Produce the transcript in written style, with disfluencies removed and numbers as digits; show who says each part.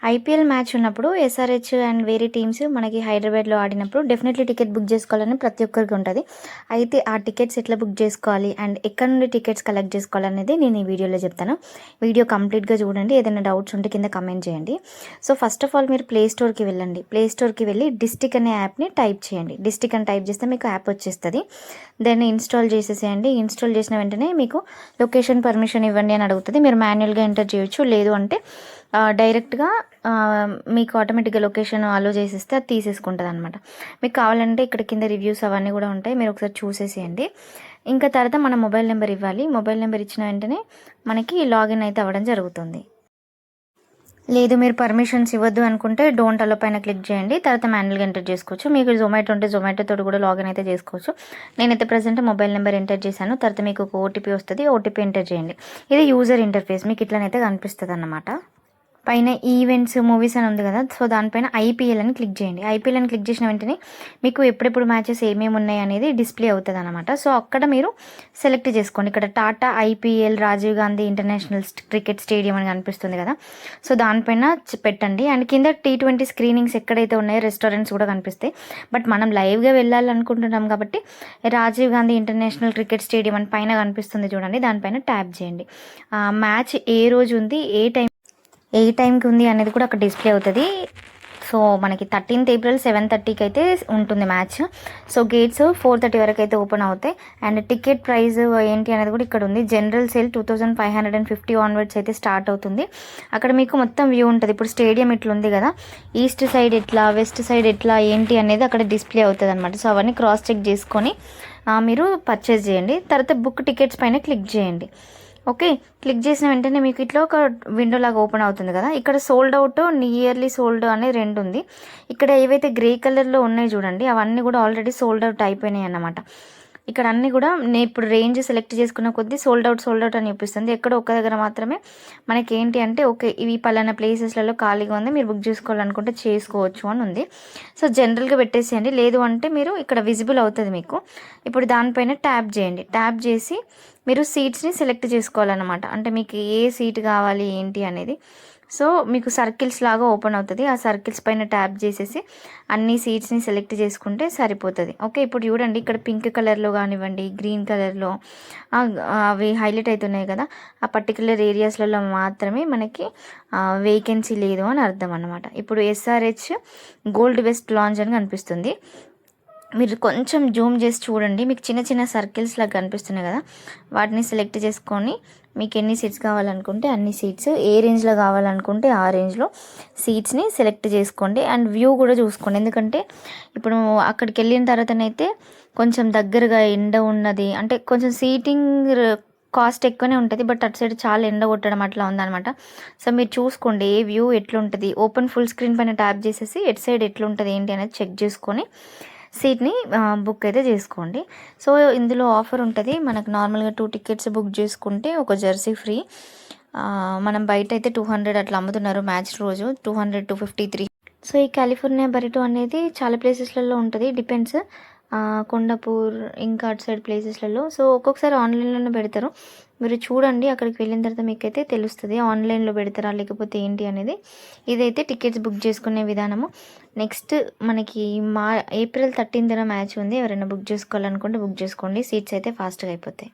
Speaker 1: IPL match ఉన్నప్పుడు SRH and వేరే teams మనకి హైదరాబాద్లో ఆడినప్పుడు డెఫినెట్లీ టికెట్ బుక్ చేసుకోవాలని ప్రతి ఒక్కరికి ఉంటుంది. అయితే ఆ టికెట్స్ ఎట్లా బుక్ చేసుకోవాలి అండ్ ఎక్కడ నుండి టికెట్స్ కలెక్ట్ చేసుకోవాలనేది నేను ఈ వీడియోలో చెప్తాను. వీడియో కంప్లీట్గా చూడండి. ఏదైనా డౌట్స్ ఉంటే కింద కమెంట్ చేయండి. సో ఫస్ట్ ఆఫ్ ఆల్ మీరు ప్లే స్టోర్కి వెళ్ళండి. ప్లే స్టోర్కి వెళ్ళి డిస్టిక్ అనే యాప్ని టైప్ చేయండి. డిస్టిక్ అని టైప్ చేస్తే మీకు యాప్ వచ్చేస్తుంది. దాన్ని ఇన్స్టాల్ చేసేసేయండి. ఇన్స్టాల్ చేసిన వెంటనే మీకు లొకేషన్ పర్మిషన్ ఇవ్వండి అని అడుగుతుంది. మీరు మాన్యువల్గా ఎంటర్ చేయొచ్చు. లేదు అంటే డైరెక్ట్గా మీకు ఆటోమేటిక్గా లొకేషన్ అలో చేసేస్తే అది తీసేసుకుంటుంది అనమాట. మీకు కావాలంటే ఇక్కడ కింద రివ్యూస్ అవన్నీ కూడా ఉంటాయి, మీరు ఒకసారి చూసేసేయండి. ఇంకా తర్వాత మన మొబైల్ నెంబర్ ఇవ్వాలి. మొబైల్ నెంబర్ ఇచ్చిన వెంటనే మనకి లాగిన్ అయితే అవ్వడం జరుగుతుంది. లేదు మీరు పర్మిషన్స్ ఇవ్వద్దు అనుకుంటే డోంట్ అలో పైన క్లిక్ చేయండి. తర్వాత మాన్యువల్గా ఎంటర్ చేసుకోవచ్చు. మీకు జొమాటో ఉంటే జొమాటోతో కూడా లాగిన్ అయితే చేసుకోవచ్చు. నేనైతే ప్రజెంట్ మొబైల్ నెంబర్ ఎంటర్ చేశాను. తర్వాత మీకు ఒక ఓటీపీ వస్తుంది. ఓటీపీ ఎంటర్ చేయండి. ఇది యూజర్ ఇంటర్ఫేస్ మీకు ఇట్లనైతే కనిపిస్తుంది అన్నమాట. పైన ఈవెంట్స్ మూవీస్ అని ఉంది కదా, సో దానిపైన ఐపీఎల్ అని క్లిక్ చేయండి. ఐపీఎల్ అని క్లిక్ చేసిన వెంటనే మీకు ఎప్పుడెప్పుడు మ్యాచెస్ ఏమేమి ఉన్నాయి అనేది డిస్ప్లే అవుతుంది అనమాట. సో అక్కడ మీరు సెలెక్ట్ చేసుకోండి. ఇక్కడ Tata IPL Rajiv Gandhi international cricket stadium అని కనిపిస్తుంది కదా, సో దానిపైన పెట్టండి. అండ్ కింద T20 స్క్రీనింగ్స్ ఎక్కడైతే ఉన్నాయో రెస్టారెంట్స్ కూడా కనిపిస్తాయి. బట్ మనం లైవ్గా వెళ్ళాలనుకుంటున్నాం కాబట్టి Rajiv Gandhi international cricket stadium అని పైన కనిపిస్తుంది చూడండి, దానిపైన ట్యాప్ చేయండి. మ్యాచ్ ఏ రోజు ఉంది, ఏ టైంకి ఉంది అనేది కూడా అక్కడ డిస్ప్లే అవుతుంది. సో మనకి 13th April 7:30కి అయితే ఉంటుంది మ్యాచ్. సో గేట్స్ 4:30 వరకు అయితే ఓపెన్ అవుతాయి. అండ్ టికెట్ ప్రైస్ ఏంటి అనేది కూడా ఇక్కడ ఉంది. జనరల్ సేల్ 2550 ఆన్వర్డ్స్ అయితే స్టార్ట్ అవుతుంది. అక్కడ మీకు మొత్తం వ్యూ ఉంటుంది. ఇప్పుడు స్టేడియం ఇట్లా ఉంది కదా, ఈస్ట్ సైడ్ ఎట్లా, వెస్ట్ సైడ్ ఎట్లా ఏంటి అనేది అక్కడ డిస్ప్లే అవుతుంది అనమాట. సో అవన్నీ క్రాస్ చెక్ చేసుకొని మీరు పర్చేస్ చేయండి. తర్వాత బుక్ టికెట్స్ పైన క్లిక్ చేయండి. ఓకే, క్లిక్ చేసిన వెంటనే మీకు ఇట్లా ఒక విండో లాగా ఓపెన్ అవుతుంది కదా. ఇక్కడ సోల్డ్ అవుట్, నియర్లీ సోల్డ్ అనే రెండు ఉంది. ఇక్కడ ఏవైతే గ్రే కలర్లో ఉన్నాయి చూడండి, అవన్నీ కూడా ఆల్రెడీ సోల్డ్ అవుట్ అయిపోయినాయి అన్నమాట. ఇక్కడ అన్నీ కూడా నేను ఇప్పుడు రేంజ్ సెలెక్ట్ చేసుకున్న కొద్దీ సోల్డ్ అవుట్ అని చూపిస్తుంది. ఎక్కడో ఒక దగ్గర మాత్రమే మనకి ఏంటి అంటే ఓకే ఇవి పలానా ప్లేసెస్లలో ఖాళీగా ఉంది, మీరు బుక్ చేసుకోవాలనుకుంటే చేసుకోవచ్చు అని ఉంది. సో జనరల్గా పెట్టేసేయండి. లేదు అంటే మీరు ఇక్కడ విజిబుల్ అవుతుంది మీకు. ఇప్పుడు దానిపైన ట్యాప్ చేయండి. ట్యాప్ చేసి మీరు సీట్స్ని సెలెక్ట్ చేసుకోవాలన్నమాట. అంటే మీకు ఏ సీట్ కావాలి ఏంటి అనేది. సో మీకు సర్కిల్స్ లాగా ఓపెన్ అవుతుంది. ఆ సర్కిల్స్ పైన ట్యాప్ చేసేసి అన్ని సీట్స్ని సెలెక్ట్ చేసుకుంటే సరిపోతుంది. ఓకే, ఇప్పుడు చూడండి ఇక్కడ పింక్ కలర్లో కానివ్వండి, గ్రీన్ కలర్లో అవి హైలైట్ అవుతున్నాయి కదా, ఆ పర్టికులర్ ఏరియాస్లలో మాత్రమే మనకి వేకెన్సీ లేదు అని అర్థం అన్నమాట. ఇప్పుడు ఎస్ఆర్హెచ్ గోల్డ్ వెస్ట్ లాంజ్ అని కనిపిస్తుంది. మీరు కొంచెం జూమ్ చేసి చూడండి, మీకు చిన్న చిన్న సర్కిల్స్ లాగా కనిపిస్తున్నాయి కదా, వాటిని సెలెక్ట్ చేసుకొని మీకు ఎన్ని సీట్స్ కావాలనుకుంటే అన్ని సీట్స్, ఏ రేంజ్లో కావాలనుకుంటే ఆ రేంజ్లో సీట్స్ని సెలెక్ట్ చేసుకోండి. అండ్ వ్యూ కూడా చూసుకోండి. ఎందుకంటే ఇప్పుడు అక్కడికి వెళ్ళిన తర్వాతనైతే కొంచెం దగ్గరగా ఎండ ఉన్నది అంటే కొంచెం సీటింగ్ కాస్ట్ ఎక్కువనే ఉంటుంది. బట్ అటు సైడ్ చాలా ఎండ కొట్టడం అట్లా ఉందన్నమాట. సో మీరు చూసుకోండి ఏ వ్యూ ఎట్లుంటుంది. ఓపెన్ ఫుల్ స్క్రీన్ పైన ట్యాప్ చేసేసి ఎటు సైడ్ ఎట్లుంటుంది ఏంటి అనేది చెక్ చేసుకొని సీట్ని బుక్ అయితే చేసుకోండి. సో ఇందులో ఆఫర్ ఉంటుంది. మనకు నార్మల్గా 2 టికెట్స్ బుక్ చేసుకుంటే ఒక జెర్సీ ఫ్రీ. మనం బయట అయితే 200 అట్లా అమ్ముతున్నారు మ్యాచ్ రోజు, 200 to 53. సో ఈ కాలిఫోర్నియా బరిటో అనేది చాలా ప్లేసెస్లలో ఉంటుంది, డిపెండ్స్. కొండపూర్ ఇంకా అటు సైడ్ ప్లేసెస్లలో. సో ఒక్కొక్కసారి ఆన్లైన్లోనే పెడతారు. మీరు చూడండి, అక్కడికి వెళ్ళిన తర్వాత మీకైతే తెలుస్తుంది ఆన్లైన్లో పెడతారా లేకపోతే ఏంటి అనేది. ఇదైతే టికెట్స్ బుక్ చేసుకునే విధానము. నెక్స్ట్ మనకి April 13th మ్యాచ్ ఉంది. ఎవరైనా బుక్ చేసుకోవాలనుకుంటే బుక్ చేసుకోండి. సీట్స్ అయితే ఫాస్ట్గా అయిపోతాయి.